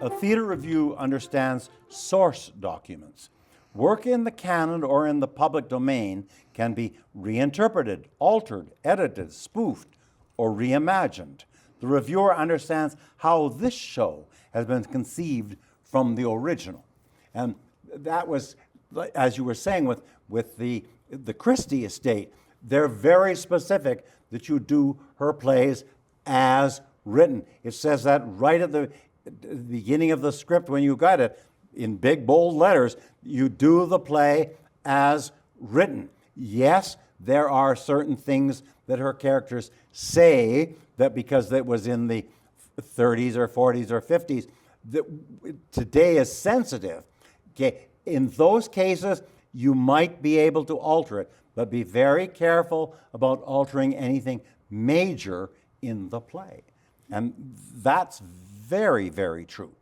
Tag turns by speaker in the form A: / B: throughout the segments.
A: A theater review understands source documents. Work in the canon or in the public domain can be reinterpreted, altered, edited, spoofed, or reimagined. The reviewer understands how this show has been conceived from the original. And that was, as you were saying, with the Christie estate, they're very specific that you do her plays as written. It says that right at the beginning of the script when you got it, in big, bold letters, you do the play as written. Yes, there are certain things that her characters say that because it was in the 30s or 40s or 50s, that today is sensitive. Okay, in those cases, you might be able to alter it, but be very careful about altering anything major in the play. And that's very, very true.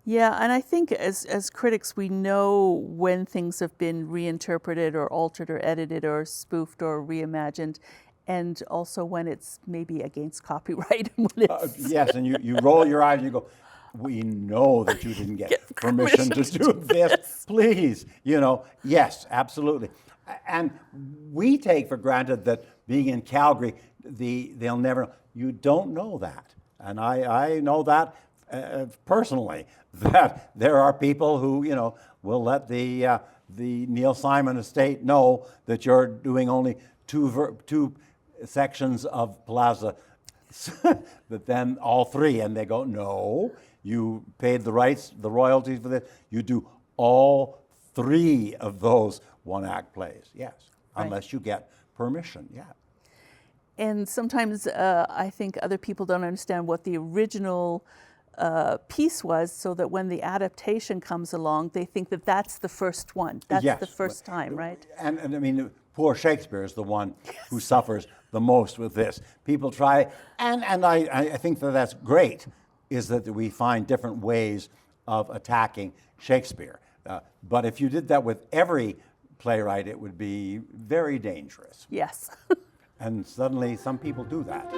B: Yeah, and I think as critics, we know when things have been reinterpreted or altered or edited or spoofed or reimagined, and also when it's maybe against copyright.
A: Yes, and you roll your eyes and you go, we know that you didn't get permission to do this. Yes. Please, yes, absolutely. And we take for granted that being in Calgary, they'll never, you don't know that. And I know that personally, that there are people who, will let the Neil Simon estate know that you're doing only two sections of Plaza, but then all three, and they go, no, you paid the rights, the royalties for this, you do all three of those one-act plays, yes, right. Unless you get permission, yeah.
B: And sometimes I think other people don't understand what the original piece was, so that when the adaptation comes along, they think that that's the first one. That's yes. The first time, right?
A: And I mean, poor Shakespeare is the one yes. who suffers the most with this. People try, and I think that's great, is that we find different ways of attacking Shakespeare. But if you did that with every playwright, it would be very dangerous.
B: Yes.
A: And suddenly some people do that.